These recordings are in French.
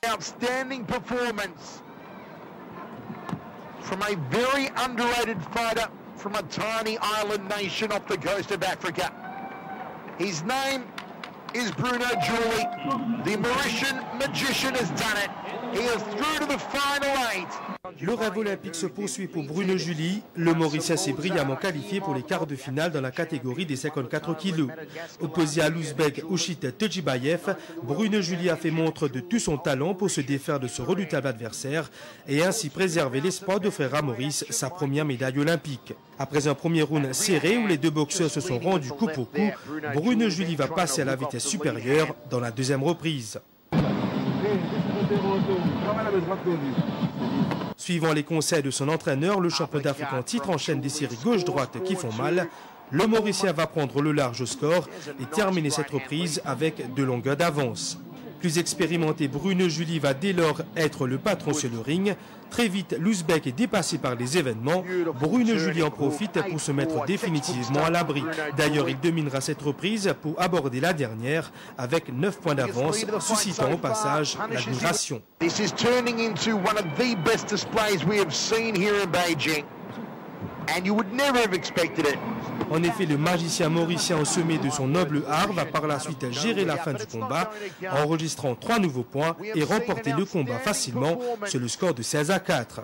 outstanding performance from a very underrated fighter from a tiny island nation off the coast of Africa. His name is Bruno Julie. The Mauritian magician has done it. He is through to the final 8. Le rêve olympique se poursuit pour Bruno Julie. Le Mauricien s'est brillamment qualifié pour les quarts de finale dans la catégorie des 54 kg. Opposé à l'Ouzbek Ouchit Tedjibayev, Bruno Julie a fait montre de tout son talent pour se défaire de ce redoutable adversaire et ainsi préserver l'espoir d'offrir à Maurice sa première médaille olympique. Après un premier round serré où les deux boxeurs se sont rendus coup pour coup, Bruno Julie va passer à la vitesse supérieure dans la deuxième reprise. Suivant les conseils de son entraîneur, le champion d'Afrique en titre enchaîne des séries gauche-droite qui font mal. Le Mauricien va prendre le large au score et terminer cette reprise avec 2 longueurs d'avance. Plus expérimenté, Bruno Julie va dès lors être le patron sur le ring. Très vite, l'Ouzbek est dépassé par les événements. Bruno Julie en profite pour se mettre définitivement à l'abri. D'ailleurs, il dominera cette reprise pour aborder la dernière avec 9 points d'avance, suscitant au passage l'admiration. This is turning into one of the best displays we have seen here in Beijing. And you would never have expected it. En effet, le magicien mauricien au sommet de son noble art va par la suite gérer la fin du combat, enregistrant 3 nouveaux points et remporter le combat facilement sur le score de 16-4.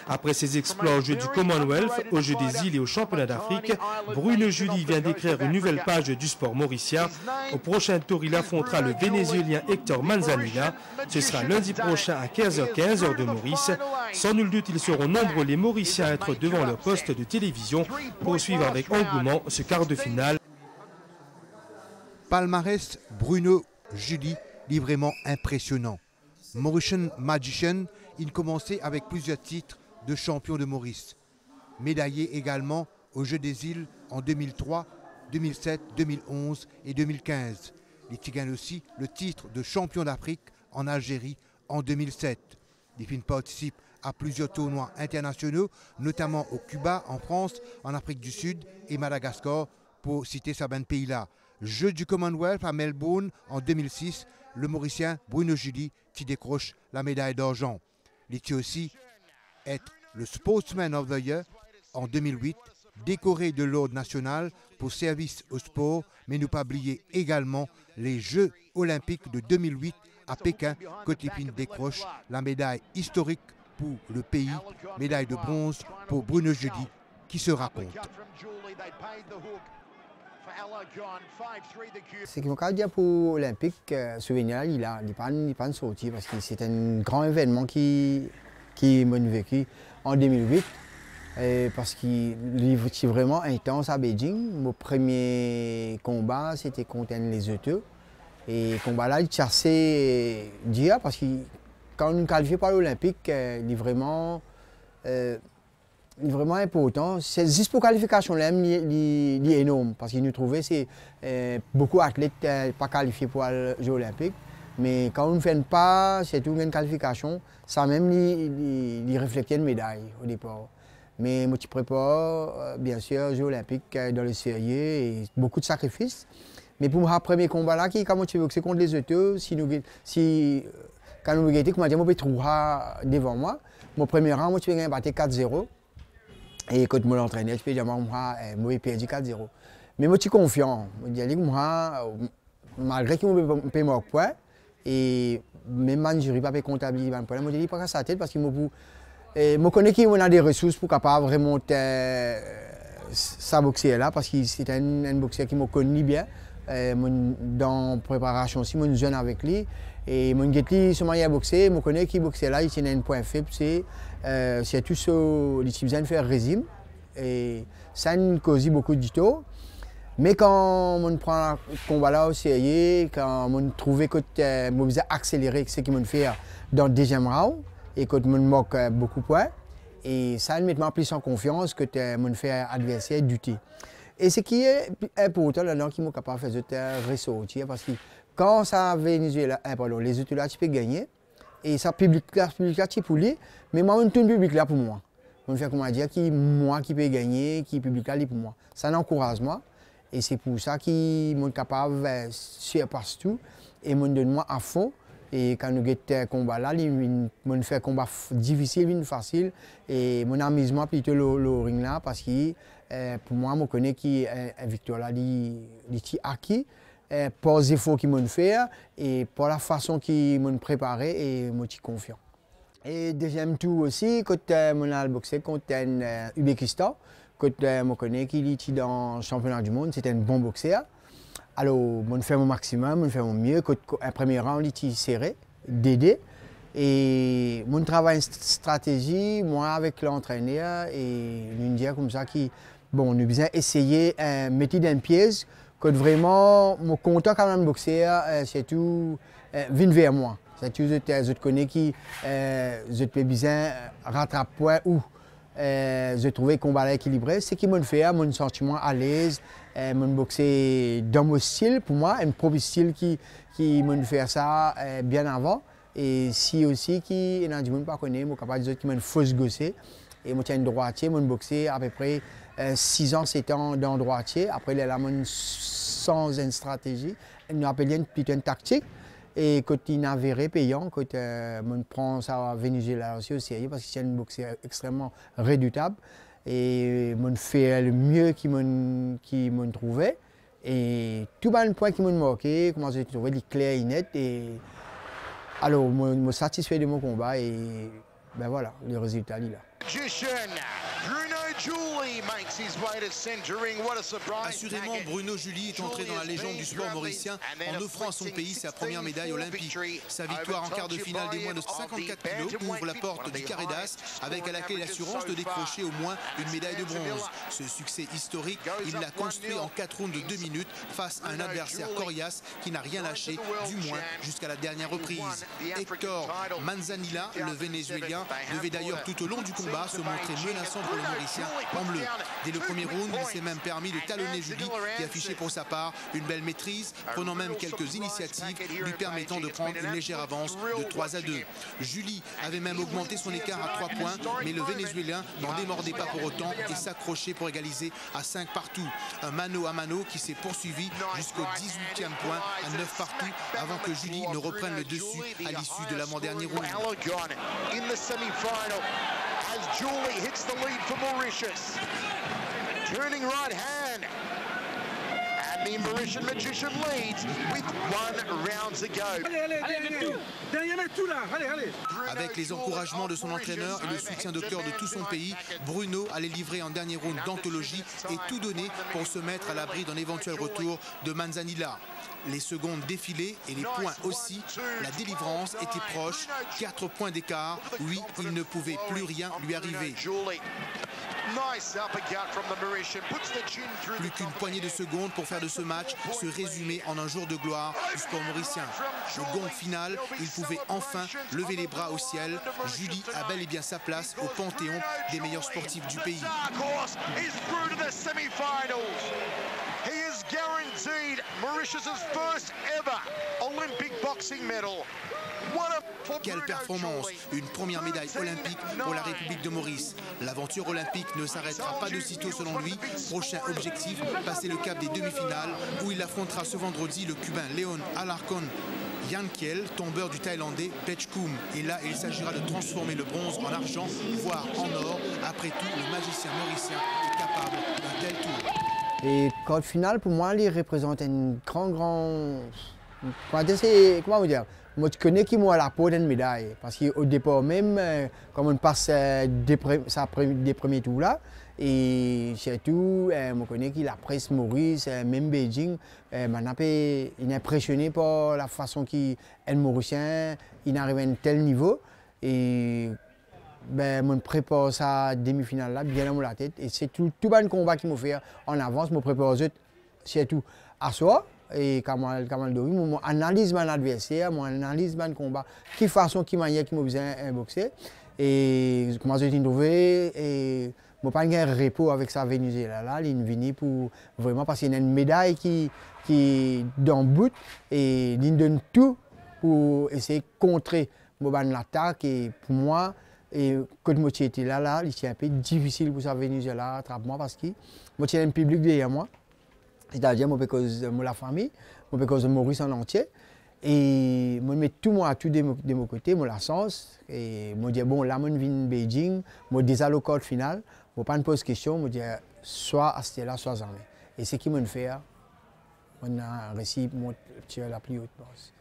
Après ses exploits aux Jeux du Commonwealth, aux Jeux des îles et aux Championnats d'Afrique, Bruno Julie vient d'écrire une nouvelle page du sport mauricien. Au prochain tour, il affrontera le Vénézuélien Hector Manzanilla. Ce sera lundi prochain à 15h15 heure de Maurice. Sans nul doute, ils seront nombreux les Mauriciens à être devant leur poste de télévision pour suivre avec engouement ce quart de finale. Palmarès Bruno Julie, vraiment impressionnant. Mauritian Magician, il commençait avec plusieurs titres de champion de Maurice. Médaillé également aux Jeux des îles en 2003, 2007, 2011 et 2015. Il gagne aussi le titre de champion d'Afrique en Algérie en 2007. Il participe à plusieurs tournois internationaux, notamment au Cuba, en France, en Afrique du Sud et Madagascar, pour citer certains pays-là. Jeux du Commonwealth à Melbourne en 2006, le Mauricien Bruno Julie qui décroche la médaille d'argent. Il était aussi être le Sportsman of the Year en 2008, décoré de l'Ordre national pour service au sport, mais ne pas oublier également les Jeux olympiques de 2008 à Pékin, Cotipine décroche la médaille historique pour le pays, médaille de bronze pour Bruno Julie qui se raconte. C'est que mon candidat pour l'Olympique, souvenir, il n'est pas sorti parce que c'est un grand événement qui m'a vécu en 2008. Parce qu'il est vraiment intense à Beijing. Mon premier combat, c'était contre les Autos. Et le combat là, il chassait Dia parce que quand on est qualifié pour l'Olympique, il est vraiment important. C'est juste pour la qualification, il est énorme. Parce qu'il nous trouvait c'est beaucoup d'athlètes pas qualifiés pour les Jeux olympiques. Mais quand on ne fait pas, c'est tout une qualification, ça même il reflète une médaille au départ. Mais moi, je prépare, bien sûr, les Jeux olympiques dans les séries et beaucoup de sacrifices. Mais pour mon premier combat là, quand je boxer contre les autres, quand nous gagnons, comment dire, je peux trouver devant moi. Mon premier rang, moi, je vais battre 4-0. Et quand mon entraîneur, je peux dire, moi, j'ai perdu 4-0. Mais moi, je suis confiant. Je dis, moi, malgré que je peux me point, et même si je ne peux pas comptabiliser mon point, je dis, pas sa tête parce que je connais qu'il a des ressources pour capable remonter sa boxeur là, parce que c'est un boxeur qui me connaît bien. Dans la préparation aussi, je suis jeune avec lui. Et mon guetti, ce manière boxer, je connais qu'il boxe là, il tient un point faible, c'est tout ce qu'il besoin de faire régime. Et ça nous cause beaucoup de temps. Mais quand on prend le combat là au sérieux, quand on trouve que je besoin accélérer ce qu'il me fait dans le deuxième round, et que je manque beaucoup de points, et ça me met plus en confiance que je fais adversaire duté. Et ce qui est important là-dedans, qui est capable de faire ressortir, parce que quand ça Venezuela, les autres là, tu peux gagner, et ça public là, tu peux lui, mais moi, tout le public là pour moi. Je fais comment dire, moi qui peux gagner, qui public là pour moi. Ça n'encourage moi, et c'est pour ça que je suis capable de surpasser tout, et je donne moi à fond. Et quand nous avons combat là, on fait un combat difficile, facile. Et mon amusement plutôt le ring là, parce que pour moi, je connais que la victoire là, est acquis. Pour les efforts qu'ils m'ont fait et pour la façon qu'ils m'ont préparé et je suis confiant. Et deuxième tour aussi, quand je boxé contre l'Uzbékistan, quand je connais qu'il était dans le championnat du monde, c'était un bon boxeur. Alors, je fais mon maximum, je fais mon mieux. Quand un premier round, il était serré, d'aider. Et mon travail stratégie, moi avec l'entraîneur, et une dire comme ça, bon, nous avons essayé de mettre un piège. Que vraiment, mon contact avec un boxeur, c'est tout, vient vers moi. C'est tout, je connais qui, je peux bien rattraper point où je trouvais le combat équilibré. C'est ce qui m'a fait, mon sentiment à l'aise, mon boxer dans mon style, pour moi, un propre style qui m'a fait ça bien avant. Et si aussi, qui, il y a du monde pas connaît, moi capable de dire qu'il m'a fausse gossé. Et moi, tiens, droitier, mon boxer à peu près 6 ans, 7 ans dans droitier. Après, il y a sans une stratégie. Nous appelions plutôt une tactique. Et quand il a avéré payant, quand on prend ça à Venezuela aussi au sérieux, parce que c'est une boxeur extrêmement redoutable. Et on fait le mieux qu'il m'a trouvé. Et tout le point qui m'a marqué, comment j'ai trouvé, il est clair et net. Et alors, je suis satisfait de mon combat et ben voilà, le résultat est là. Assurément, Bruno Julie est entré dans la légende du sport mauricien en offrant à son pays sa première médaille olympique. Sa victoire en quart de finale des moins de 54 kg ouvre la porte du carré d'as avec à la clé l'assurance de décrocher au moins une médaille de bronze. Ce succès historique, il l'a construit en 4 rounds de 2 minutes face à un adversaire coriace qui n'a rien lâché, du moins jusqu'à la dernière reprise. Héctor Manzanilla, le Vénézuélien, devait d'ailleurs tout au long du combat se montrer menaçant pour le Mauricien en bleu. Dès le premier round, il s'est même permis de talonner Julie qui affichait pour sa part une belle maîtrise, prenant même quelques initiatives lui permettant de prendre une légère avance de 3-2. Julie avait même augmenté son écart à 3 points, mais le Vénézuélien n'en démordait pas pour autant et s'accrochait pour égaliser à 5 partout. Un mano à mano qui s'est poursuivi jusqu'au 18e point à 9 partout avant que Julie ne reprenne le dessus à l'issue de l'avant-dernier round. As Julie hits the lead for Mauritius. Turning right hand. And the Mauritian magician leads with 1 round to go. Avec les encouragements de son entraîneur et le soutien de cœur de tout son pays, Bruno allait livrer un dernier round d'anthologie et tout donner pour se mettre à l'abri d'un éventuel retour de Manzanilla. Les secondes défilaient et les points aussi. La délivrance était proche. 4 points d'écart. Oui, il ne pouvait plus rien lui arriver. Plus qu'une poignée de secondes pour faire de ce match ce résumé en un jour de gloire du sport mauricien. Au gong final, il pouvait enfin lever les bras au ciel. Julie a bel et bien sa place au panthéon des meilleurs sportifs du pays. He is guaranteed Mauritius' first ever Olympic boxing medal. Quelle performance! Une première médaille olympique pour la République de Maurice. L'aventure olympique ne s'arrêtera pas de sitôt selon lui. Prochain objectif, passer le cap des demi-finales où il affrontera ce vendredi le Cubain Leon Alarcon Yankiel, tombeur du Thaïlandais Pechkoum. Et là, il s'agira de transformer le bronze en argent, voire en or. Après tout, le magicien mauricien est capable d'un tel tour. Et code final, pour moi, il représente une grand... Comment vous dire? Moi, je connais qui moi la peau d'une médaille. Parce qu'au départ même, comme on passe des premiers tours là, et surtout, je connais qui la presse Maurice, même Beijing, il est impressionné par la façon qu'il est mauricien, il arrive à un tel niveau. Et ben, je prépare sa demi-finale là, bien dans la tête. Et c'est tout le combat qu'il m'a fait en avance, je prépare surtout à soi. Et Kamal Dori, je analyse mon adversaire, je analyse mon combat, quelle façon, quelle manière qu'il m'a besoin de boxer. Et comment j'ai trouvé, et je n'ai pas un repos avec sa Venezuela là, il est venu pour vraiment, parce qu'il y a une médaille qui est dans le but, et il donne tout pour essayer de contrer l'attaque. Et pour moi, et quand je suis là, c'est un peu difficile pour sa Venezuela attraper moi parce que je suis un public derrière moi. C'est-à-dire, moi, parce que la famille, moi, parce que Maurice en entier. Et je mets tout moi tout de mon côté, mon la sens. Et je dis bon, là, je viens de Beijing, je déjà le code final, je ne pas me poser de questions, je dis soit à ce là, soit jamais. Et c'est ce qui m'a fait, on a réussi à tirer la plus haute base.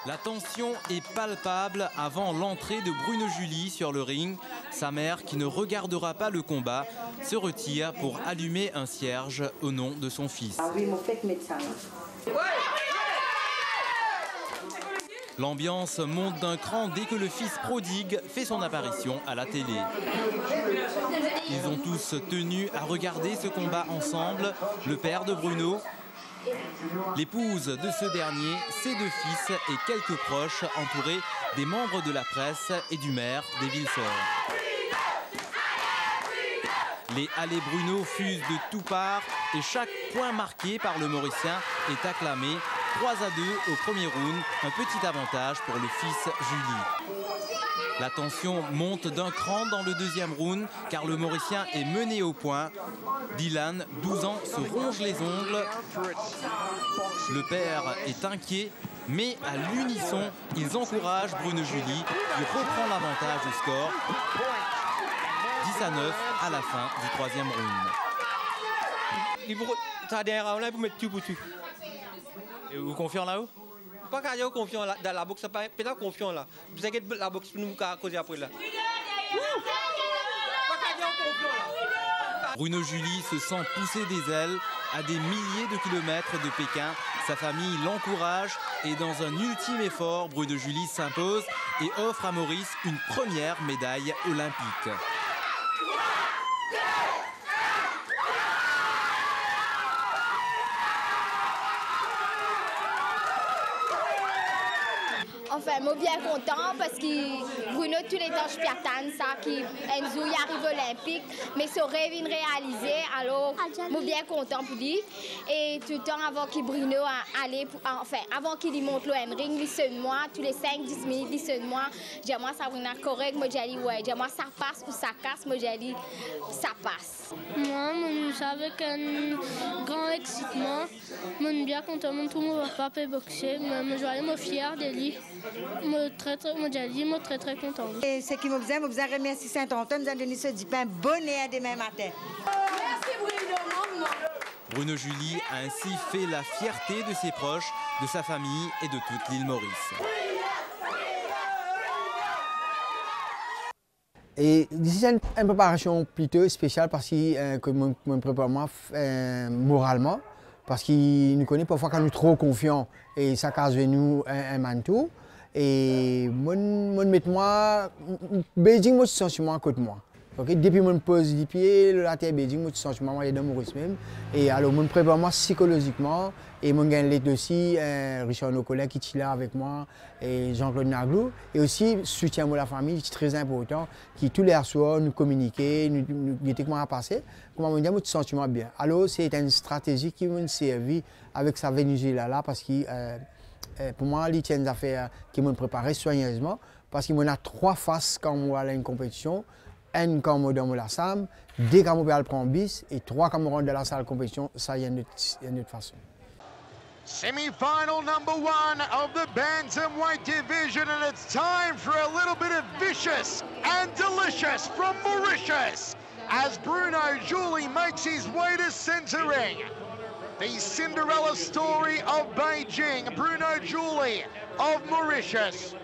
La tension est palpable avant l'entrée de Bruno Julie sur le ring. Sa mère, qui ne regardera pas le combat, se retire pour allumer un cierge au nom de son fils. L'ambiance monte d'un cran dès que le fils prodigue fait son apparition à la télé. Ils ont tous tenu à regarder ce combat ensemble. Le père de Bruno, l'épouse de ce dernier, ses deux fils et quelques proches entourés des membres de la presse et du maire des Villes-Sœurs. Les Allez Bruno fusent de toutes parts et chaque point marqué par le Mauricien est acclamé. 3-2 au premier round, un petit avantage pour le fils Julie. La tension monte d'un cran dans le deuxième round car le Mauricien est mené au point. Dylan, 12 ans, se ronge les ongles. Le père est inquiet, mais à l'unisson, ils encouragent Bruno Julie qui reprend l'avantage au score. 10-9 à la fin du troisième round. Et vous confiez là-haut? Pas qu'à dire confiant dans la boxe, pas confiant là. Vous savez que la boxe nous a causé après là. Bruno Julie se sent pousser des ailes à des milliers de kilomètres de Pékin. Sa famille l'encourage et dans un ultime effort, Bruno Julie s'impose et offre à Maurice une première médaille olympique. Enfin, je suis bien content parce que Bruno, tous les temps, je suis ça, qui Enzo y arrive olympique, mais ce rêve est réalisé, alors je suis bien content pour lui. Et tout le temps, avant que Bruno allait, enfin, avant qu'il y monte le ring, il sonne moi, tous les 5-10 minutes, il sonne moi, j'ai moi ça va correct, moi j'ai dit ouais, j'ai moi ça passe ou ça casse, moi j'ai dit ça passe. Moi, je suis avec un grand excitement, je suis bien content, tout le monde va pas boxer, mais je suis fier de lui. Je suis très content. Et ce qui me faisait remercier Saint-Antoine, nous a donné ce pain bonnet demain matin. Merci Bruno. Bruno Julie a ainsi fait la fierté de ses proches, de sa famille et de toute l'île Maurice. Et c'est une préparation plutôt spéciale parce que je me prépare moralement. Parce qu'il nous connaît parfois quand nous sommes trop confiants et ça casse de nous un manteau. Et moi, Beijing, moi, je sens sur moi à côté de moi. Okay? Depuis que je me pose les pieds, la terre Beijing, moi, je sens sur moi, je suis dans Maurice même. Et alors, je me prépare moi psychologiquement. Et je gagne l'aide aussi, Richard, nos collègues qui sont là avec moi, et Jean-Claude Naglou. Et aussi, soutien de la famille, c'est très important, qui tous les soirs nous communiquer, nous dire comment passer. Comment me dire, moi, je sens sur moi bien. Alors, c'est une stratégie qui m'a servi avec sa Venezuela là, parce que pour moi, il y a des affaires qui m'ont préparé soigneusement, parce qu'il y a 3 faces quand on va à une compétition. 1 quand on est dans la salle, 2 quand on peut prendre bis, et 3 quand on rentre dans la salle de compétition, ça y a une autre façon. Semi-final number 1 of the Bantamweight division, and it's time for a little bit of vicious and delicious from Mauritius as Bruno Julie makes his way to centering. The Cinderella story of Beijing, Bruno Julie of Mauritius.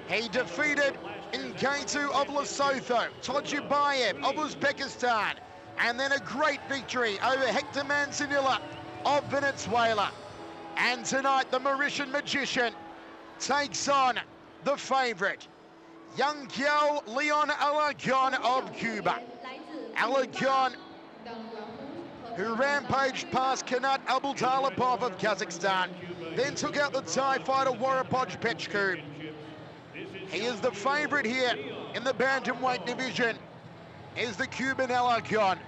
He defeated Ngaitu of Lesotho, Tojibayev of Uzbekistan, and then a great victory over Hector Manzanilla of Venezuela. And tonight, the Mauritian magician takes on the favorite, Young Kiao Leon Alarcon of Cuba. Alarcon, who rampaged past Kanat Abultalipov of Kazakhstan, then took out the Thai fighter Warapoj Pechku. He is the favorite here in the bantamweight division, is the Cuban Alarcon.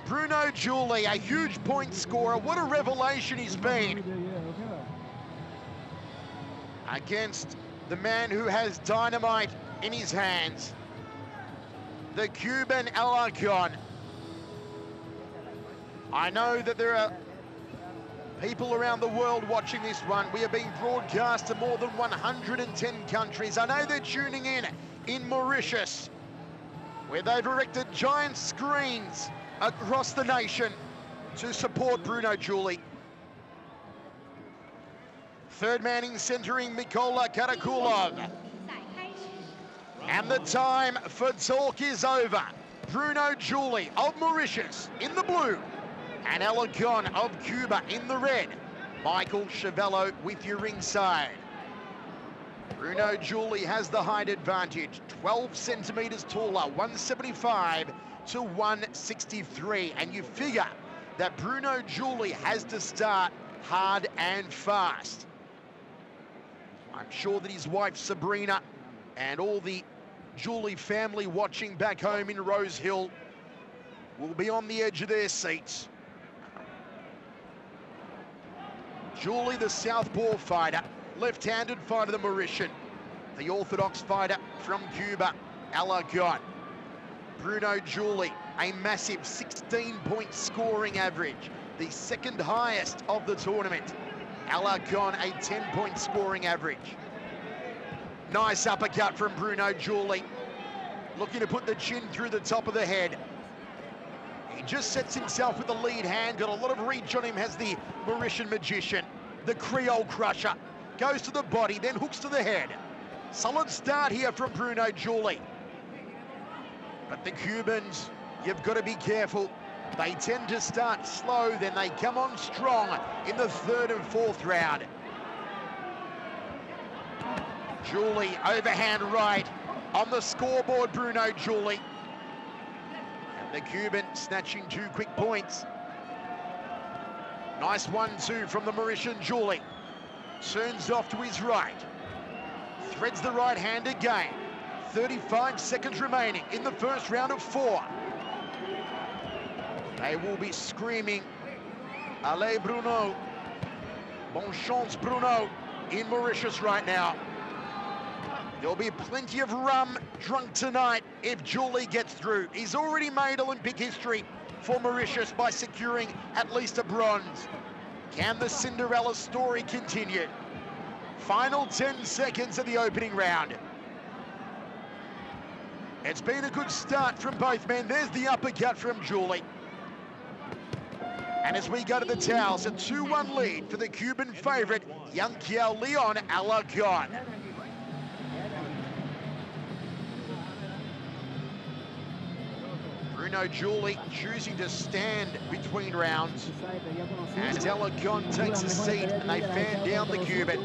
Bruno Julie, a huge point scorer. What a revelation he's been. Against the man who has dynamite in his hands, the Cuban Alarcon. I know that there are People around the world watching this one. We are being broadcast to more than 110 countries. I know they're tuning in Mauritius, where they've erected giant screens across the nation to support Bruno Julie. Third man in centering Mykola Karakulov. And the time for talk is over. Bruno Julie of Mauritius in the blue, and Alagon of Cuba in the red. Michael Chavello with you ringside. Bruno Julie has the height advantage, 12 centimetres taller, 175 to 163. And you figure that Bruno Julie has to start hard and fast. I'm sure that his wife Sabrina and all the Julie family watching back home in Rose Hill will be on the edge of their seats. Julie, the southpaw fighter, left-handed fighter, the Mauritian, the orthodox fighter from Cuba, Alagon. Bruno Julie, a massive 16-point scoring average, the second highest of the tournament. Alagon, a 10-point scoring average. Nice uppercut from Bruno Julie, looking to put the chin through the top of the head. He just sets himself with the lead hand, got a lot of reach on him, has the Mauritian magician. The Creole crusher goes to the body, then hooks to the head. Solid start here from Bruno Julie. But the Cubans, you've got to be careful. They tend to start slow, then they come on strong in the third and fourth round. Julie, overhand right on the scoreboard, Bruno Julie. And the Cuban snatching 2 quick points. Nice 1-2 from the Mauritian Julie. Turns off to his right. Threads the right hand again. 35 seconds remaining in the first round of 4. They will be screaming, Allez Bruno, bon chance Bruno, in Mauritius right now. There'll be plenty of rum drunk tonight if Julie gets through. He's already made Olympic history for Mauritius by securing at least a bronze. Can the Cinderella story continue? Final 10 seconds of the opening round. It's been a good start from both men. There's the uppercut from Julie. And as we go to the towels, a 2-1 lead for the Cuban favourite, Yanqiao Leon Alagon. Bruno Julie choosing to stand between rounds as Alagon takes a seat and they fan down the Cuban.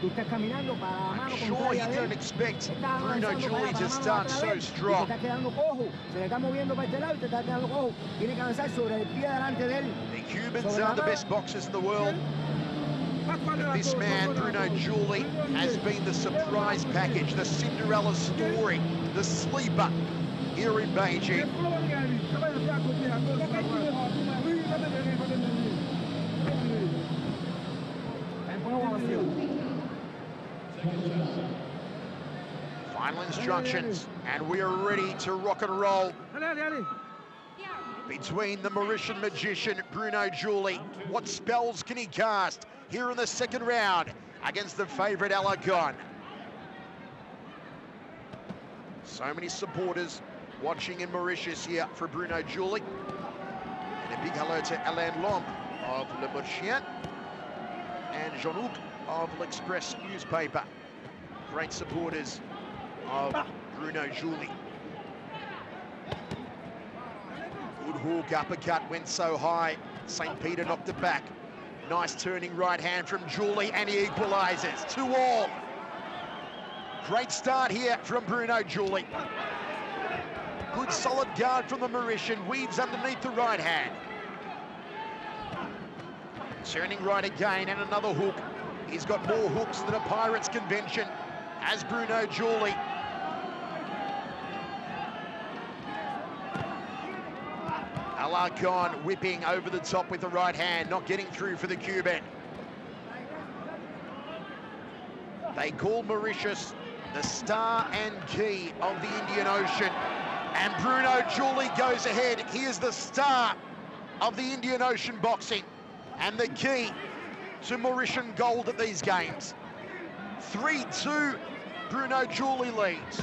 I'm sure he didn't expect Bruno Julie to start so strong. The Cubans are the best boxers in the world. But this man, Bruno Julie, has been the surprise package, the Cinderella story, the sleeper here in Beijing. Final instructions, and we are ready to rock and roll. Between the Mauritian magician, Bruno Julie, what spells can he cast here in the second round against the favourite Alagon? So many supporters watching in Mauritius here for Bruno Julie. And a big hello to Alain Lomb of Le Mauricien and Jean-Luc of L'Express newspaper. Great supporters of Bruno Julie. Good hook, uppercut, went so high. St. Peter knocked it back. Nice turning right hand from Julie, and he equalises 2-2. Great start here from Bruno Julie. Good solid guard from the Mauritian, weaves underneath the right hand. Turning right again, and another hook. He's got more hooks than a Pirates convention as Bruno Julie. Alagon whipping over the top with the right hand, not getting through for the Cuban. They call Mauritius the star and key of the Indian Ocean. And Bruno Julie goes ahead. He is the star of the Indian Ocean boxing. and the key to Mauritian gold at these games. 3-2, Bruno Julie leads.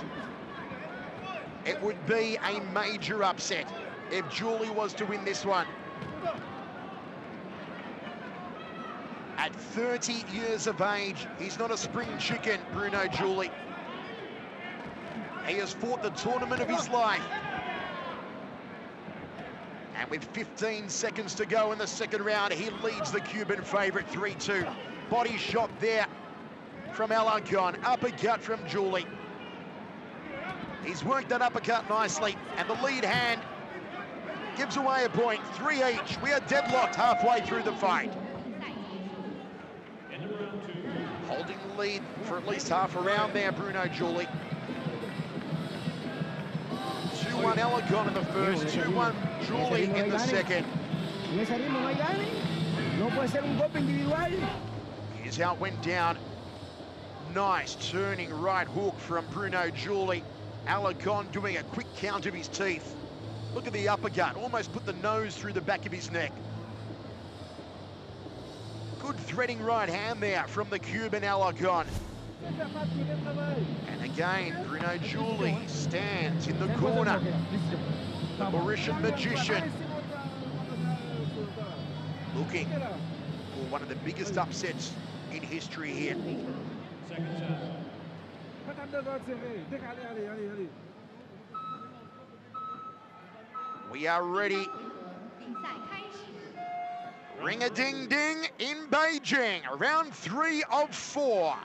It would be a major upset if Julie was to win this one. At 30 years of age, he's not a spring chicken, Bruno Julie. He has fought the tournament of his life. And with 15 seconds to go in the second round, he leads the Cuban favourite 3-2. Body shot there from Alarcon, uppercut from Julie. He's worked that uppercut nicely, and the lead hand gives away a point, 3 each. We are deadlocked halfway through the fight. Holding the lead for at least half a round there, Bruno Julie. 2-1 Alarcon in the first, 2-1 Julie in the second. Here's how it went down. Nice turning right hook from Bruno Julie. Alarcon doing a quick count of his teeth. Look at the uppercut, almost put the nose through the back of his neck. Good threading right hand there from the Cuban Alarcon. And again, Bruno Julie stands in the corner. The Mauritian magician looking for one of the biggest upsets in history here. We are ready. Ring-a-ding-ding in Beijing. Round 3 of 4.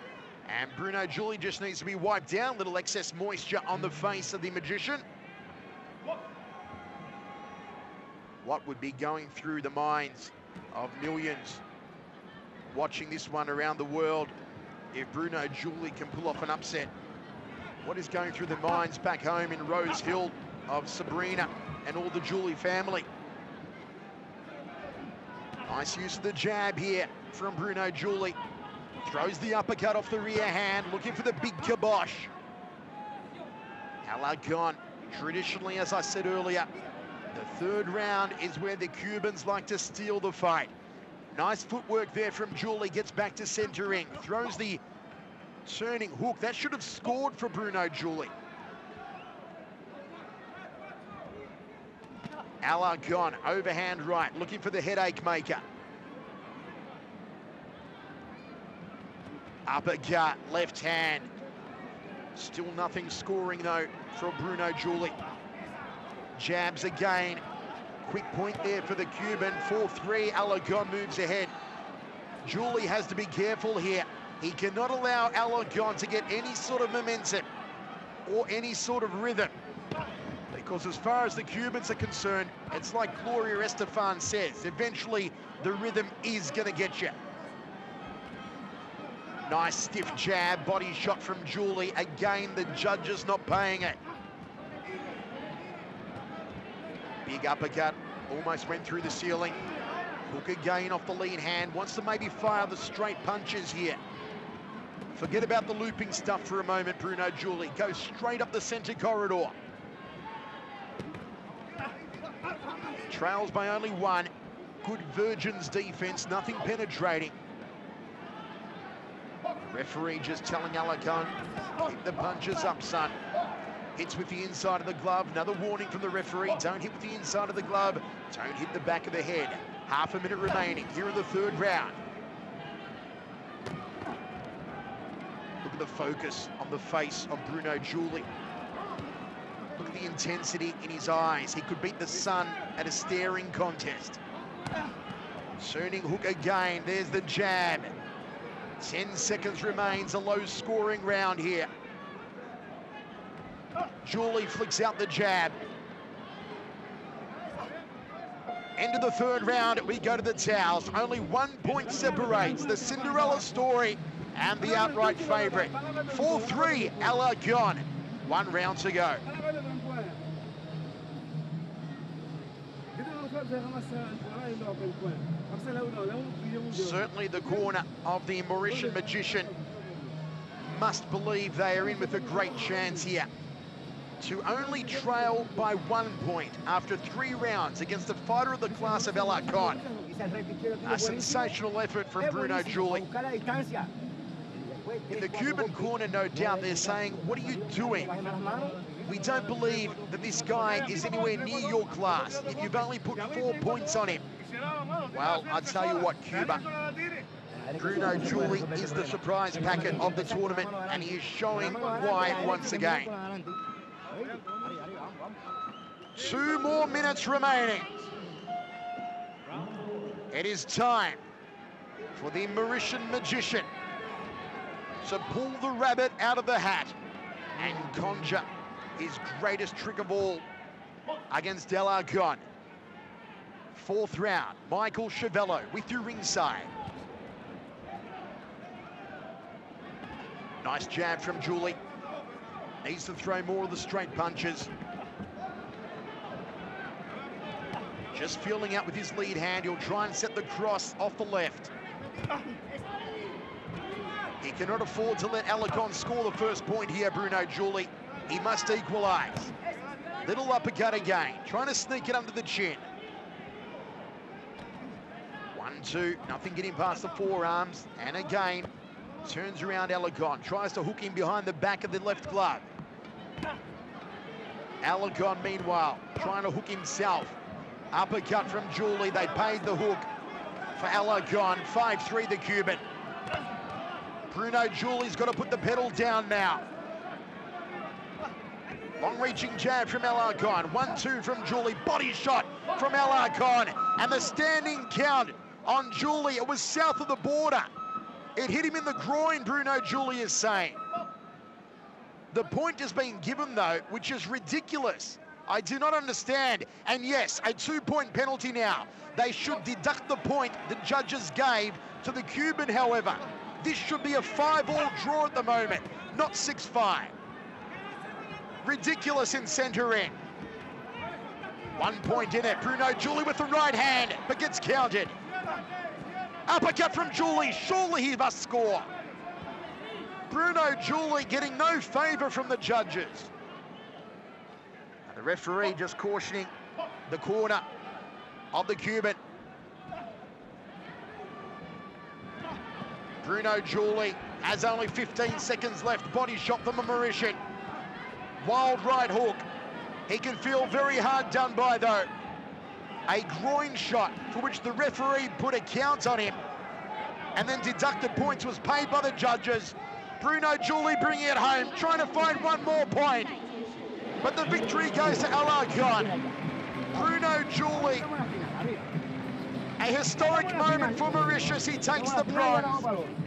And Bruno Julie just needs to be wiped down. Little excess moisture on the face of the magician. What would be going through the minds of millions watching this one around the world if Bruno Julie can pull off an upset? What is going through the minds back home in Rose Hill of Sabrina and all the Julie family? Nice use of the jab here from Bruno Julie. Throws the uppercut off the rear hand, looking for the big kibosh. Alarcon, traditionally, as I said earlier, the third round is where the Cubans like to steal the fight. Nice footwork there from Julie, gets back to centering, throws the turning hook. That should have scored for Bruno Julie. Alarcon, overhand right, looking for the headache maker. Uppercut, left hand. Still nothing scoring though for Bruno Julie. Jabs again. Quick point there for the Cuban. 4-3, Alarcon moves ahead. Julie has to be careful here. He cannot allow Alarcon to get any sort of momentum or any sort of rhythm. Because as far as the Cubans are concerned, it's like Gloria Estefan says, eventually the rhythm is going to get you. Nice stiff jab, body shot from Julie. Again, the judges not paying it. Big uppercut, almost went through the ceiling. Hook again off the lead hand, wants to maybe fire the straight punches here. Forget about the looping stuff for a moment, Bruno Julie. Go straight up the center corridor. Trails by only 1. Good Virgin's defense, nothing penetrating. Referee just telling Alarcon, keep the punches up, son. Hits with the inside of the glove. Another warning from the referee. Don't hit with the inside of the glove. Don't hit the back of the head. Half a minute remaining here in the third round. Look at the focus on the face of Bruno Julie. Look at the intensity in his eyes. He could beat the sun at a staring contest. Turning hook again. There's the jab. 10 seconds remains. A low-scoring round here. Julie flicks out the jab. End of the third round, we go to the towels. Only 1 point separates the Cinderella story and the outright favourite. 4-3, Alarcon. 1 round to go. Certainly the corner of the Mauritian magician must believe they are in with a great chance here to only trail by 1 point after 3 rounds against a fighter of the class of Alarcon. A sensational effort from Bruno Julie. In the Cuban corner, no doubt, they're saying, what are you doing? We don't believe that this guy is anywhere near your class. If you've only put 4 points on him. Well, I tell you what, Cuba, Bruno Julie is the surprise packet of the tournament, and he is showing why once again. 2 more minutes remaining. It is time for the Mauritian magician to pull the rabbit out of the hat and conjure his greatest trick of all against Alarcon. 4th round, Michael Chiavello with you ringside. Nice jab from Julie. Needs to throw more of the straight punches. Just feeling out with his lead hand. He'll try and set the cross off the left. He cannot afford to let Alarcon score the first point here, Bruno Julie. He must equalise. Little uppercut again, trying to sneak it under the chin. 1-2, nothing getting past the forearms. And again, turns around Alarcon, tries to hook him behind the back of the left glove. Alarcon, meanwhile, trying to hook himself. Uppercut from Julie, they paid the hook for Alarcon. 5-3 the Cuban. Bruno Julie's got to put the pedal down now. Long-reaching jab from Alarcon. 1-2 from Julie. Body shot from Alarcon. And the standing count on Julie. It was south of the border. It hit him in the groin, Bruno Julie is saying. The point is being given, though, which is ridiculous. I do not understand. And yes, a 2-point penalty now. They should deduct the point the judges gave to the Cuban, however. This should be a 5-all draw at the moment, not 6-5. Ridiculous in centre ring. 1 point in it. Bruno Julie with the right hand, but gets counted. Uppercut from Julie. Surely he must score. Bruno Julie getting no favour from the judges. And the referee just cautioning the corner of the Cuban. Bruno Julie has only 15 seconds left. Body shot from the Mauritian. Wild right hook. He can feel very hard done by, though. A groin shot for which the referee put a count on him and then deducted points, was paid by the judges. Bruno Julie bringing it home, trying to find 1 more point. But the victory goes to Alarcon. Bruno Julie, a historic moment for Mauritius. He takes the bronze.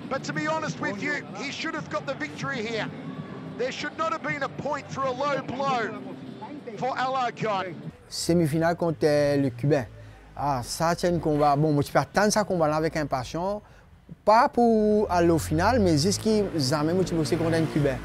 But to be honest with you, he should have got the victory here. There should not have been a point for a low blow for Alarcon. Semi-finale contre le Cubain. Ah, ça c'est un combat. Bon, moi je peux attendre ce combat-là avec impatience. Pas pour aller au final, mais juste que jamais moi je boxé contre un Cubain.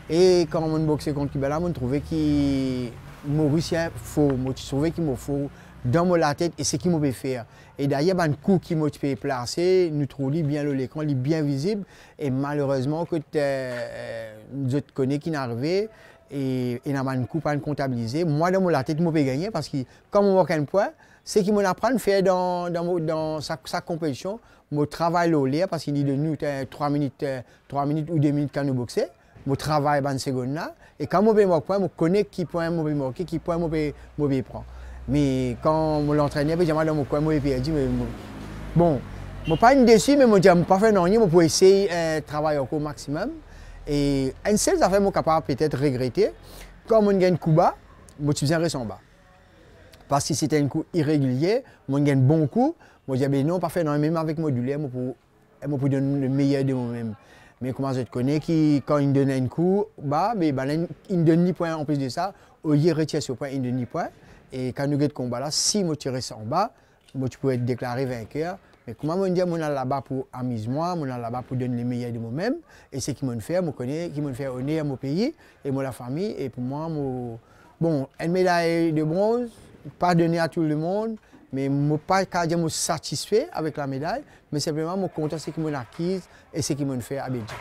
Et quand on boxé contre Cubain là, on trouvait qu'il Mauricien faux. Moi je trouvais qu'il me faut dans la tête et ce qu'il m'a fait faire. Et d'ailleurs, un coup qui m'a fait placer, nous trouvons bien l'écran, il est bien visible. Et malheureusement, que nous connaissons qui est arrivé et il y a un coup pas comptabilisé. Moi, dans la tête, je peux gagner parce que comme on marque un point, c'est qu'il m'apprend à faire dans sa compétition. Je travaille l'air parce qu'il dit de nous 3 minutes ou 2 minutes quand nous boxons. Je travaille dans seconde là. Et quand je marque point, je connais qui point je vais marquer, qui point je vais prendre. Mais quand je l'entraînais, je me disais, je perdu. Bon, je ne suis pas déçu, mais je ne suis pas fait rien, je peux essayer de travailler au maximum. Et une seule affaire, je suis capable peut-être regretter. Quand je gagne un coup bas, je suis besoin de bas. Parce que c'était un coup irrégulier, je gagne un bon coup, je me dis, non, pas fait rien, même avec modulaire, je peux donner le meilleur de moi-même. Mais comment je te connais, quand il me donne un coup bas, il me donne 10 points en plus de ça, au lieu de retirer ce point, il me donne 10 points. Et quand nous avons ce combat-là, si je tire ça en bas, je peux être déclaré vainqueur. Mais comment je dis, je suis là-bas pour amuser-moi, je suis là-bas pour donner le meilleur de moi-même. Et ce qui m'a fait, je connais, qui m'a fait honneur à mon pays et à la famille. Et pour moi, bon, une médaille de bronze, pas donnée à tout le monde, mais je ne suis pas dire satisfait avec la médaille, mais simplement je suis content de ce qui m'a acquis et ce qui m'a fait à Abidjan.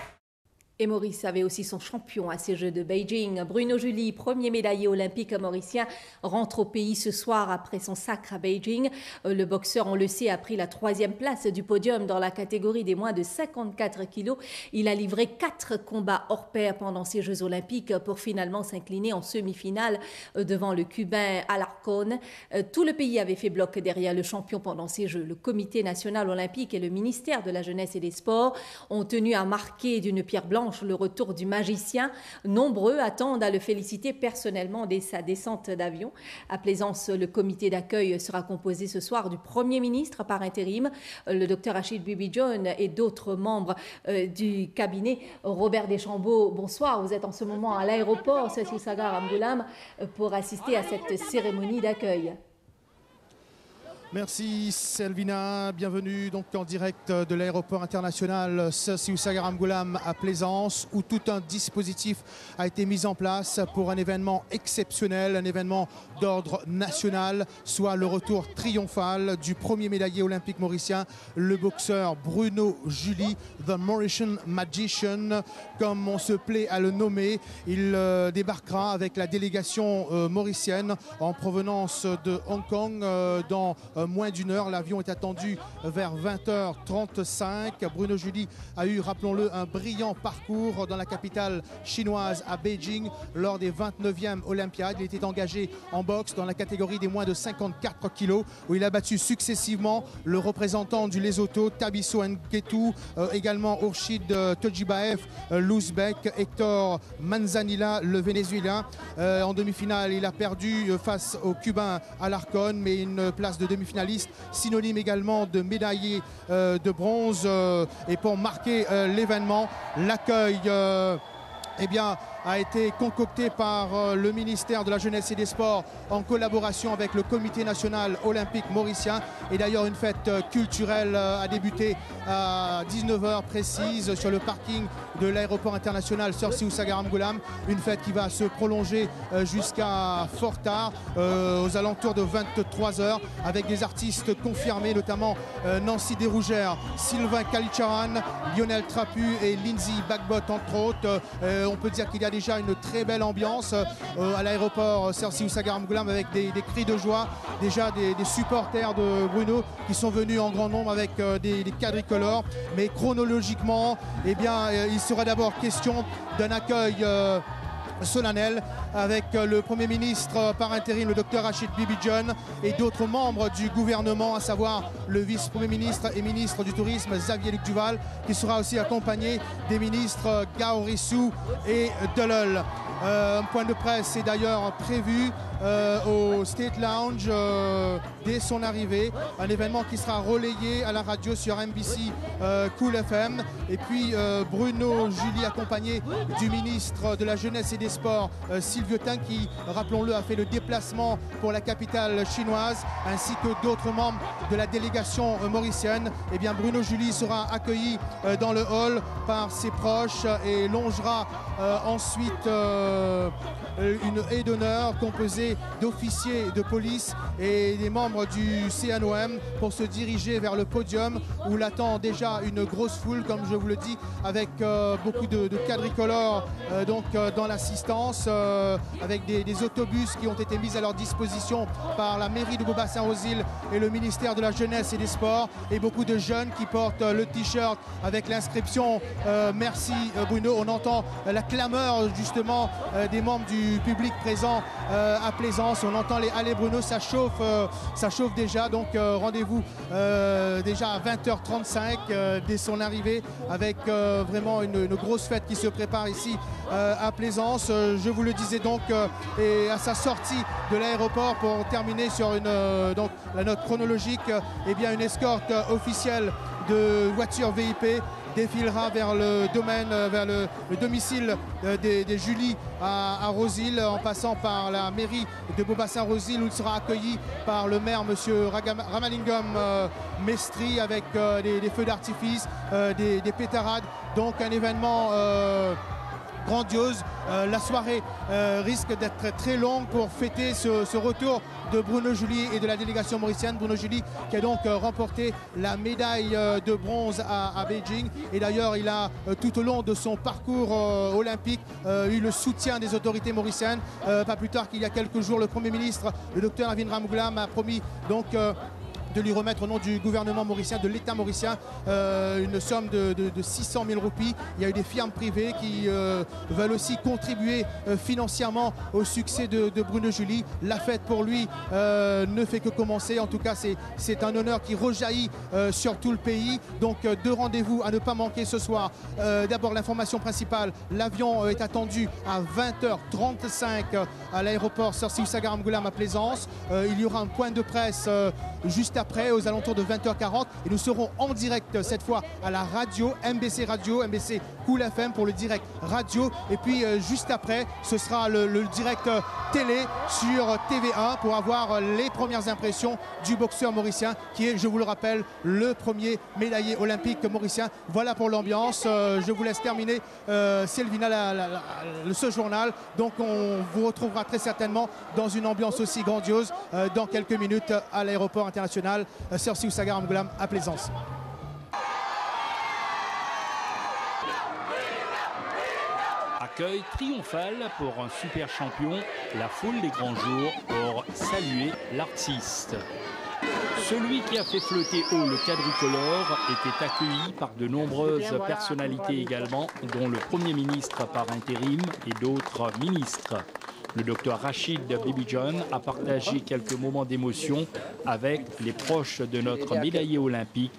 Et Maurice avait aussi son champion à ces Jeux de Beijing. Bruno Julie, premier médaillé olympique mauricien, rentre au pays ce soir après son sacre à Beijing. Le boxeur, on le sait, a pris la 3e place du podium dans la catégorie des moins de 54 kilos. Il a livré 4 combats hors pair pendant ces Jeux olympiques pour finalement s'incliner en semi-finale devant le Cubain Alarcón. Tout le pays avait fait bloc derrière le champion pendant ces Jeux. Le Comité national olympique et le ministère de la Jeunesse et des Sports ont tenu à marquer d'une pierre blanche le retour du magicien. Nombreux attendent à le féliciter personnellement dès sa descente d'avion. À Plaisance, le comité d'accueil sera composé ce soir du Premier ministre par intérim, le Dr Rachid Bibi John et d'autres membres du cabinet. Robert Deschambault, bonsoir. Vous êtes en ce moment à l'aéroport Sir Sagar Ramgoolam pour assister à cette cérémonie d'accueil. Merci Selvina, bienvenue donc en direct de l'aéroport international Sir Sagar Ramgoolam à Plaisance, où tout un dispositif a été mis en place pour un événement exceptionnel, un événement d'ordre national, soit le retour triomphal du premier médaillé olympique mauricien, le boxeur Bruno Julie, The Mauritian Magician, comme on se plaît à le nommer. Il débarquera avec la délégation mauricienne en provenance de Hong Kong dans moins d'une heure. L'avion est attendu vers 20h35. Bruno Julie a eu, rappelons-le, un brillant parcours dans la capitale chinoise à Beijing lors des 29e Olympiades. Il était engagé en boxe dans la catégorie des moins de 54 kilos où il a battu successivement le représentant du Lesotho, Tabiso Nketu, également Urshid Tojibaev, l'Ouzbek, Hector Manzanilla, le Vénézuélien. En demi-finale, il a perdu face au Cubain Alarcón, mais une place de demi-finaliste, synonyme également de médaillé de bronze. Et pour marquer l'événement, l'accueil a été concocté par le ministère de la Jeunesse et des Sports en collaboration avec le Comité national olympique mauricien. Et d'ailleurs, une fête culturelle a débuté à 19h précise sur le parking de l'aéroport international Sir Sagar Ramgoolam. Une fête qui va se prolonger jusqu'à fort tard, aux alentours de 23h, avec des artistes confirmés, notamment Nancy Desrougères, Sylvain Kalicharan, Lionel Trapu et Lindsay Bagbot, entre autres. On peut dire qu'il y a déjà une très belle ambiance à l'aéroport Sir Sagar Ramgoolam, avec des cris de joie, déjà des supporters de Bruno qui sont venus en grand nombre avec des quadricolores. Mais chronologiquement, il sera d'abord question d'un accueil solennel avec le Premier ministre par intérim, le Dr Rachid Bibi John, et d'autres membres du gouvernement, à savoir le vice-premier ministre et ministre du Tourisme Xavier-Luc Duval, qui sera aussi accompagné des ministres Gao Rissou et Delol. Un point de presse est d'ailleurs prévu au State Lounge dès son arrivée, un événement qui sera relayé à la radio sur MBC Cool FM. Et puis Bruno Julie, accompagné du ministre de la Jeunesse et des Sports Sylvio Tang, qui, rappelons-le, a fait le déplacement pour la capitale chinoise, ainsi que d'autres membres de la délégation mauricienne. Bruno Julie sera accueilli dans le hall par ses proches et longera ensuite une haie d'honneur composée d'officiers de police et des membres du CNOM pour se diriger vers le podium, où l'attend déjà une grosse foule, comme je vous le dis, avec beaucoup de quadricolores dans l'assistance, avec des autobus qui ont été mis à leur disposition par la mairie de Beaubassin-Rosil et le ministère de la Jeunesse et des Sports, et beaucoup de jeunes qui portent le t-shirt avec l'inscription merci Bruno. On entend la clameur justement des membres du public présent à Plaisance. On entend les allez Bruno, ça chauffe déjà. Donc rendez-vous déjà à 20h35 dès son arrivée, avec vraiment une grosse fête qui se prépare ici à Plaisance. Je vous le disais donc, et à sa sortie de l'aéroport, pour terminer sur la note chronologique, une escorte officielle de voitures VIP défilera vers le domaine, vers le domicile des Julie à Rosil, en passant par la mairie de Beaubassin-Rosil, où il sera accueilli par le maire, M. Ramalingam Mestri, avec des feux d'artifice, des pétarades. Donc un événement grandiose. La soirée risque d'être très longue pour fêter ce retour de Bruno Julie et de la délégation mauricienne. Bruno Julie qui a donc remporté la médaille de bronze à Beijing. Et d'ailleurs, il a tout au long de son parcours olympique eu le soutien des autorités mauriciennes. Pas plus tard qu'il y a quelques jours, le Premier ministre, le docteur Navin Ramgoolam, a promis donc de lui remettre au nom du gouvernement mauricien, de l'État mauricien, une somme de 600 000 roupies. Il y a eu des firmes privées qui veulent aussi contribuer financièrement au succès de Bruno Julie. La fête pour lui ne fait que commencer. En tout cas, c'est un honneur qui rejaillit sur tout le pays. Donc, deux rendez-vous à ne pas manquer ce soir. D'abord, l'information principale. L'avion est attendu à 20h35 à l'aéroport Sir Sioussa Garamgoolam à Plaisance. Il y aura un point de presse juste après, aux alentours de 20h40, et nous serons en direct cette fois à la radio, MBC Radio, MBC Cool FM pour le direct radio, et puis juste après ce sera le direct télé sur TV1 pour avoir les premières impressions du boxeur mauricien qui est, je vous le rappelle, le premier médaillé olympique mauricien. Voilà pour l'ambiance. Je vous laisse terminer Sylvina ce journal, donc on vous retrouvera très certainement dans une ambiance aussi grandiose dans quelques minutes à l'aéroport international Sir Sioussa Garamgoolam à Plaisance. Accueil triomphal pour un super champion, la foule des grands jours pour saluer l'artiste. Celui qui a fait flotter haut le quadricolore était accueilli par de nombreuses personnalités également, dont le Premier ministre par intérim et d'autres ministres. Le docteur Rachid Bibi John a partagé quelques moments d'émotion avec les proches de notre médaillé olympique.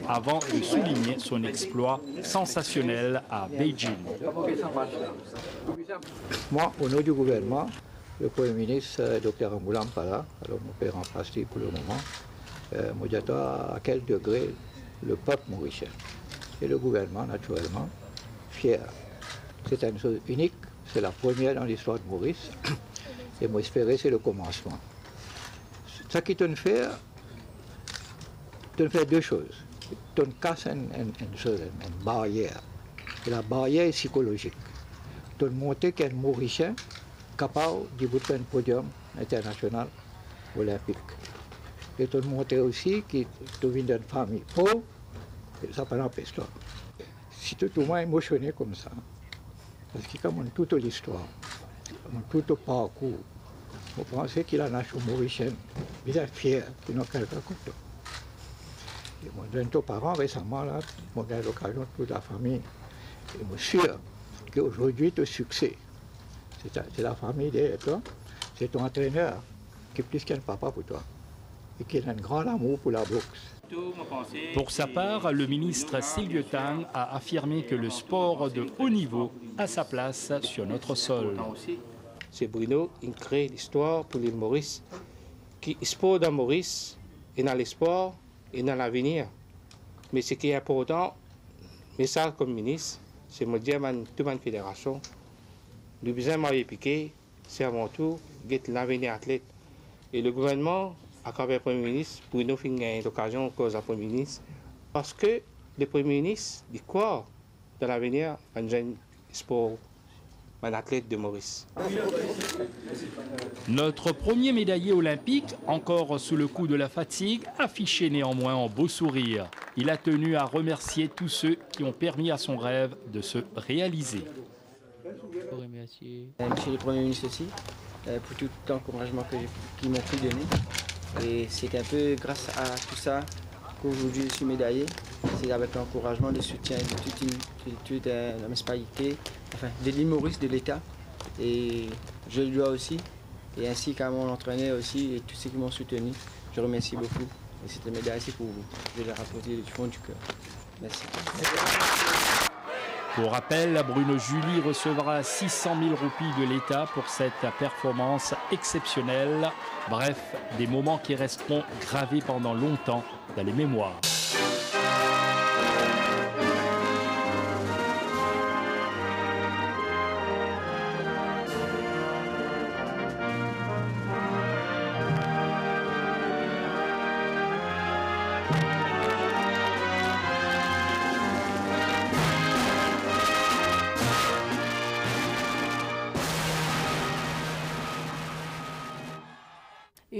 Avant de souligner son exploit sensationnel à Beijing. Moi, au nom du gouvernement, le Premier ministre, Dr Ramgoolam, pas là, alors mon père remplace pour le moment, moi j'attends à quel degré le peuple mauricien. Et le gouvernement, naturellement, fier. C'est une chose unique, c'est la première dans l'histoire de Maurice. Et moi, espérer, c'est le commencement. Ça qui te fait deux choses. Tu casses une barrière. Et la barrière est psychologique. Tu montres qu'un Mauricien capable de faire un podium international olympique. Et tu montres aussi que tu viens d'une famille pauvre. Ça peut empêcher toi. Si tu es tout émotionné comme ça, parce que comme toute l'histoire, tout le parcours, vous pensez que la nation mauricienne, vous êtes fiers qu'ils n'ont quelqu'un comme toi. Et moi, d'un de tes parents récemment, là, moi, j'ai eu l'occasion de toute la famille. Et je suis sûr qu'aujourd'hui, ton succès, c'est la famille derrière toi, c'est ton entraîneur qui est plus qu'un papa pour toi et qui a un grand amour pour la boxe. Pour sa part, le ministre Sylvie Tang a affirmé que le sport de haut niveau a sa place sur notre sol. C'est Bruno qui crée l'histoire pour l'île Maurice, qui est sport dans Maurice et dans l'espoir et dans l'avenir. Mais ce qui est important, mais ça comme ministre, c'est de dire à toute la fédération, le besoin m'avait piqué, c'est avant tout l'avenir athlète. Et le gouvernement, à travers le Premier ministre, Bruno a eu l'occasion de cause à Premier ministre, parce que le Premier ministre dit quoi dans l'avenir, un jeune sport, un athlète de Maurice. Notre premier médaillé olympique, encore sous le coup de la fatigue, affichait néanmoins un beau sourire. Il a tenu à remercier tous ceux qui ont permis à son rêve de se réaliser. Je remercier Monsieur le Premier ministre aussi pour tout l'encouragement qu'ils m'ont pu donner. Et c'est un peu grâce à tout ça qu'aujourd'hui je suis médaillé. C'est avec l'encouragement, le soutien de toute la municipalité, enfin de l'île Maurice, de l'État. Et je le dois aussi, et ainsi qu'à mon entraîneur aussi, et tous ceux qui m'ont soutenu. Je remercie beaucoup. Et cette médaille, c'est pour vous. Je l'ai rapporté du fond du cœur. Merci. Pour rappel, Bruno Julie recevra 600 000 roupies de l'État pour cette performance exceptionnelle. Bref, des moments qui resteront gravés pendant longtemps dans les mémoires.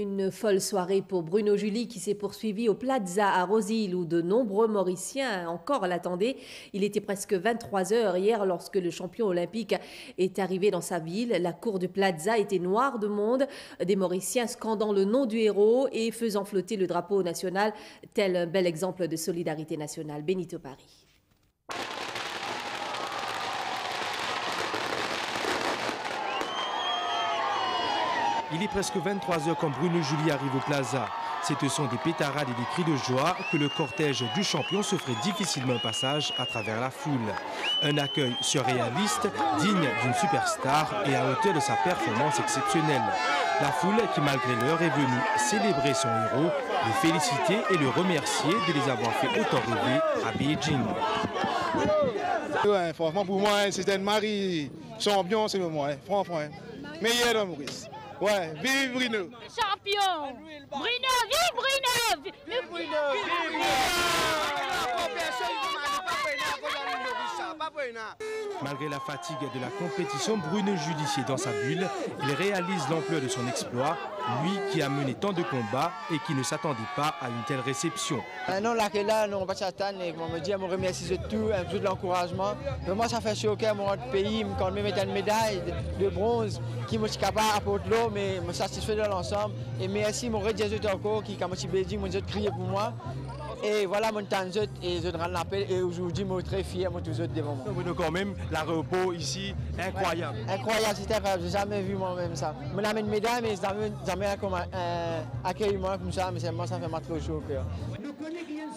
Une folle soirée pour Bruno Julie qui s'est poursuivie au Plaza à Rosil où de nombreux Mauriciens encore l'attendaient. Il était presque 23 h hier lorsque le champion olympique est arrivé dans sa ville. La cour du Plaza était noire de monde, des Mauriciens scandant le nom du héros et faisant flotter le drapeau national, tel un bel exemple de solidarité nationale. Benito Paris. Il est presque 23 h quand Bruno Julie arrive au Plaza. Ce sont des pétarades et des cris de joie que le cortège du champion se ferait difficilement passage à travers la foule. Un accueil surréaliste, digne d'une superstar et à hauteur de sa performance exceptionnelle. La foule qui malgré l'heure est venue célébrer son héros, le féliciter et le remercier de les avoir fait autant rêver à Beijing. Ouais, franchement pour moi c'était une Marie champion, c'est le moi, franchement. Meilleur de Maurice. Ouais, vive Bruno. Champion. Bruno, vive Bruno. Vive Bruno. Malgré la fatigue de la compétition, Bruno Julie est dans sa bulle. Il réalise l'ampleur de son exploit, lui qui a mené tant de combats et qui ne s'attendait pas à une telle réception. Non, là, on va s'attendre et on me dit, je remercie de tout, un peu de l'encouragement. Moi, ça fait choquer à mon pays quand même une médaille de bronze qui me suis capable d'apporter l'eau, mais me satisfait de l'ensemble. Et merci, mon Jésus encore qui, quand je suis béni, mon Dieu crié pour moi. Et voilà mon temps et je rends l'appel et aujourd'hui je suis très fier de tous des moments. Quand même, l'aéroport ici, incroyable. Ouais, incroyable, c'était incroyable, j'ai jamais vu moi-même ça. Je n'ai une médaille mais jamais accueilli moi comme ça, mais moi ça fait mal trop chaud au cœur.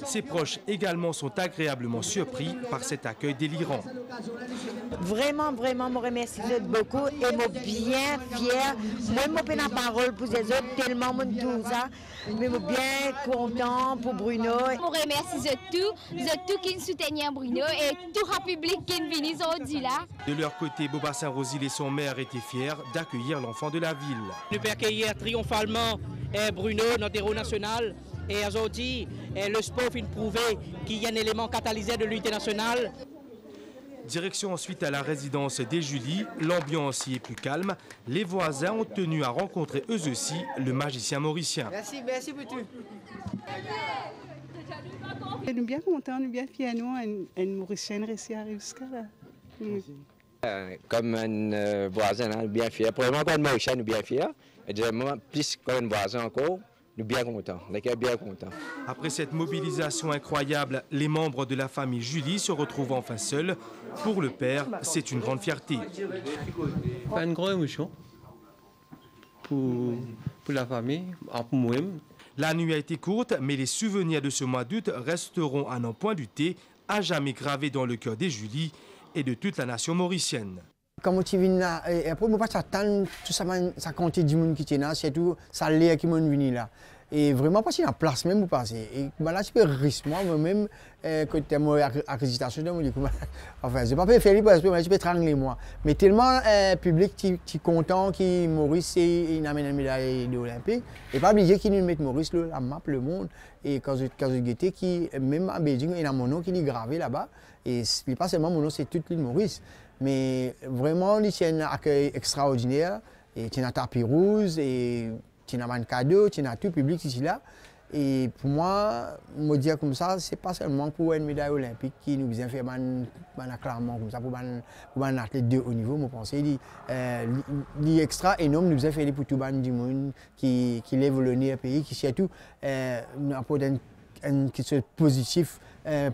Ses proches également sont agréablement surpris par cet accueil délirant. Vraiment, vraiment, je remercie beaucoup et je suis bien fier. Moi, je n'ai pas la parole pour les autres, tellement tout ça. Mais je suis bien content pour Bruno. Je remercie tout qui soutiennent Bruno et tout le public qui est venu aujourd'hui là. De leur côté, Bobassin Rosil et son maire étaient fiers d'accueillir l'enfant de la ville. Nous pouvons accueillir triomphalement Bruno, notre héros national. Et aujourd'hui, le sport vient prouver qu'il y a un élément catalyseur de l'unité nationale. Direction ensuite à la résidence des Julie, l'ambiance y est plus calme. Les voisins ont tenu à rencontrer eux aussi le magicien mauricien. Merci pour tout. Nous sommes bien contents, nous sommes bien fiers, nous, un Mauricien réussi à arriver jusqu'à là. Comme un voisin, nous sommes bien fiers. Premièrement, comme un Mauricien, nous sommes bien fiers. Et deuxièmement, plus comme un voisin encore. Nous sommes bien contents, bien contents. Après cette mobilisation incroyable, les membres de la famille Julie se retrouvent enfin seuls. Pour le père, c'est une grande fierté. Une grande émotion pour la famille, pour moi-même. La nuit a été courte, mais les souvenirs de ce mois d'août resteront à n'en point douter, à jamais gravés dans le cœur des Julie et de toute la nation mauricienne. Quand tu viens là, après, je ne pas attendre tout ça, ça compte du monde qui est là, c'est tout, ça l'air qui m'ont venu là. Et vraiment, parce qu'il y a une place même pour passer. Et là, je peux risquer moi-même, quand tu as mon accréditation, je me dis, enfin, je ne peux pas faire parce que je peux trangler moi. Mais tellement public qui est content, qui Maurice, il amène une médaille olympique. Et pas oublier qu'il nous met Maurice, la map, le monde. Et quand je guettais, même à Beijing, il y a mon nom qui est gravé là-bas. Et pas seulement mon nom, c'est toute l'île Maurice. Mais vraiment, il y a un accueil extraordinaire. Et tu as un tapis rouge, et tu as un cadeau, tu as tout public ici là. Et pour moi, me dire comme ça, ce n'est pas seulement pour une médaille olympique qui nous vient faire un acclamation comme ça, pour un athlète de haut niveau, je pense. L'extra énorme nous a fait pour tout le monde qui lève le nez au pays, qui surtout apporte quelque chose de positif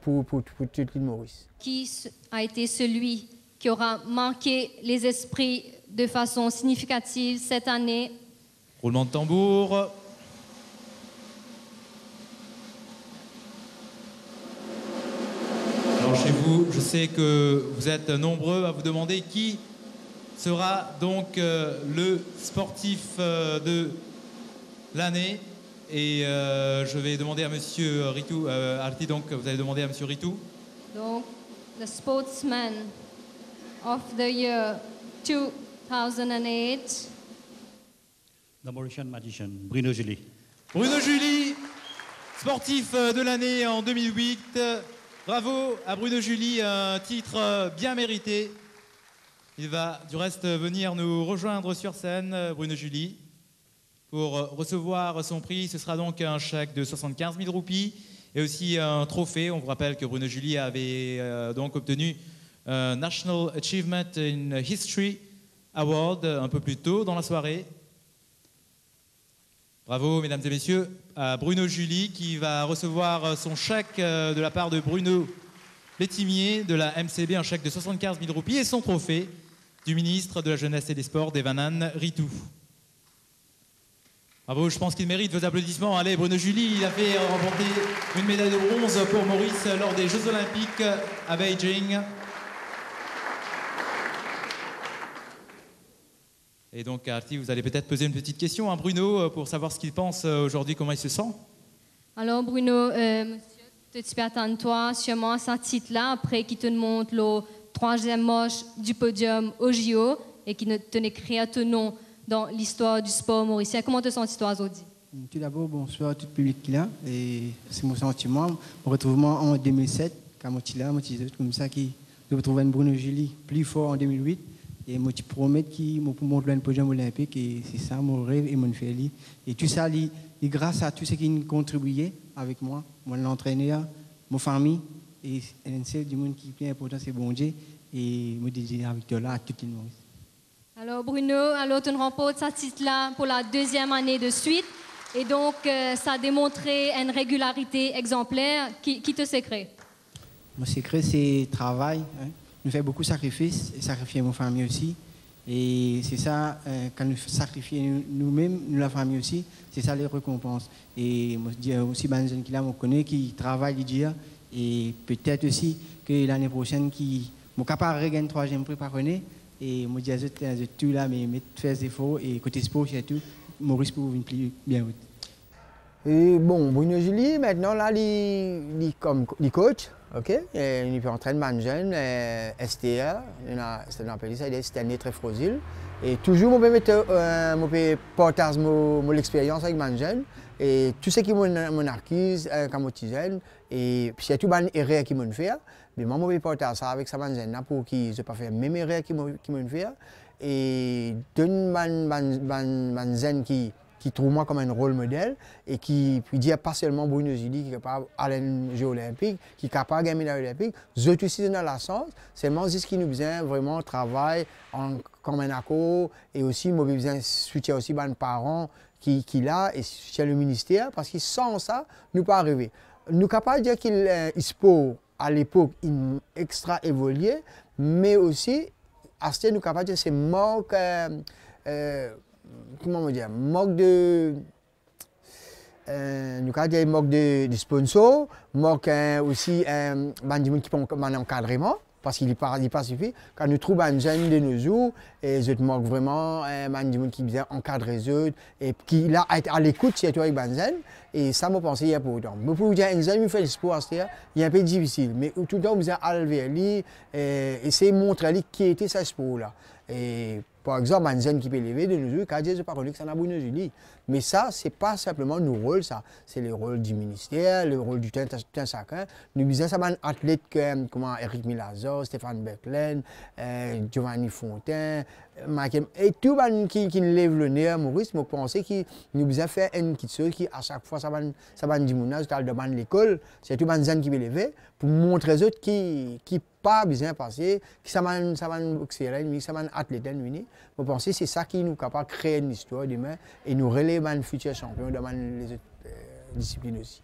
pour toute l'île Maurice. Qui a été celui qui aura marqué les esprits de façon significative cette année? Roulement de tambour. Alors chez vous, je sais que vous êtes nombreux à vous demander qui sera donc le sportif de l'année. Et je vais demander à Monsieur Ritou, Arti, donc vous allez demander à Monsieur Ritou. Donc, the sportsman of the year 2008. The Mauritian Magician, Bruno Julie. Bruno Julie, sportif de l'année en 2008. Bravo à Bruno Julie, un titre bien mérité. Il va du reste venir nous rejoindre sur scène, Bruno Julie. Pour recevoir son prix, ce sera donc un chèque de 75 000 roupies et aussi un trophée. On vous rappelle que Bruno Julie avait donc obtenu un National Achievement in History Award un peu plus tôt dans la soirée. Bravo, mesdames et messieurs, à Bruno Julie qui va recevoir son chèque de la part de Bruno Létimier de la MCB, un chèque de 75 000 roupies et son trophée du ministre de la Jeunesse et des Sports, Devanand Ritu. Bravo, je pense qu'il mérite vos applaudissements. Allez, Bruno Julie, il a fait remporter une médaille de bronze pour Maurice lors des Jeux Olympiques à Beijing. Et donc, Arti, vous allez peut-être poser une petite question à Bruno pour savoir ce qu'il pense aujourd'hui, comment il se sent. Alors, Bruno, monsieur, tu peux attendre toi sûrement ce titre-là après qu'il te montre le 3e manche du podium au JO et qu'il te écrit à ton nom dans l'histoire du sport mauricien. Comment te sens-tu aujourd'hui? Tout d'abord, bonsoir à tout le public qui est là. Et c'est mon sentiment. Mon retrouvement en 2007, quand je suis là, comme ça, qui je retrouve un Bruno Julie plus fort en 2008. Et je promets qu'il me montre le podium olympique. Et c'est ça mon rêve et mon fait. Et tout ça, grâce à tous ceux qui ont contribué avec moi, mon entraîneur, ma famille, et c'est du monde qui est important, c'est bon Dieu. Et je dis avec toi là à tout le monde. Alors Bruno, alors tu remportes ce titre-là pour la 2e année de suite. Et donc, ça a démontré une régularité exemplaire. Qui te secret? Mon secret, c'est le travail. Hein. Nous faisons beaucoup de sacrifices, et sacrifier ma famille aussi. Et c'est ça, quand nous sacrifions nous-mêmes, nous la famille aussi, c'est ça les récompenses. Et je dis aussi à les gens qui là, me connaissent, qui travaillent, et peut-être aussi que l'année prochaine, qui sont capables de gagner 3e prix par année. Et je dis à tout là, mais faire des efforts, et côté sport, surtout, Maurice pour une plus bien haute. Et bon, Bruno Julie, maintenant, là, il est coach. Ok, il peut entraîner les jeunes, STA, c'est un pays, c'est un très fragile. Et toujours, je peux partager mon expérience avec les jeunes. Et tout ce qui m'ont acquis comme jeune, et puis tout les erreurs qu'ils m'ont fait, mais moi, je peux partager ça avec ces jeunes pour qu'ils ne pas faire les mêmes erreurs qu'ils m'ont fait. Et donne les jeunes qui trouvent moi comme un rôle modèle et qui dit pas seulement Bruno Julie qui est capable d'aller aux Jeux Olympiques, qui est capable de gagner les Olympiques, eux aussi dans la sens, seulement c'est ce qui nous besoin vraiment travail comme un accord et aussi nous avons besoin de soutien aussi les parents qui là et chez le ministère parce que sans ça, nous ne pouvons pas arriver. Nous sommes capables de dire qu'il sport à l'époque extra évolué, mais aussi à ce nous sommes capables de dire que c'est manque comment dire, manque de sponsors, manque aussi qui font un encadrement parce qu'il n'est pas suffisant. Quand nous trouvons un jeune de nos jours, et je manque vraiment un qui vient encadrer les autres et qui là est à l'écoute surtout avec les jeunes. Et ça me pense qu'il y a pour autant. Mais pour dire un jeune qui fait le sport, il est un peu difficile. Mais tout le temps, vous allez vers lui et essayer de montrer qui était ce sport-là. Et par exemple, un jeune qui peut lever de nos jours, quand je ne sais pas que ça n'a Bruno Julie. Mais ça, ce n'est pas simplement nos rôles, ça. C'est le rôle du ministère, le rôle du temps chacun. Nous disons ça, des athlètes comme Eric Milazor, Stéphane Becklen, Giovanni Fontaine, et tout le monde qui lève le nez à Maurice, me pensais que nous devons faire une petite chose qui, à chaque fois, ça va dire de l'école, c'est tout le monde qui veut lever, pour montrer aux autres qui pas bien passé, qui ça va boxer, mais ça va athlète, je pense que c'est ça qui nous capable de créer une histoire demain et nous relayer les futurs champions dans les autres disciplines aussi.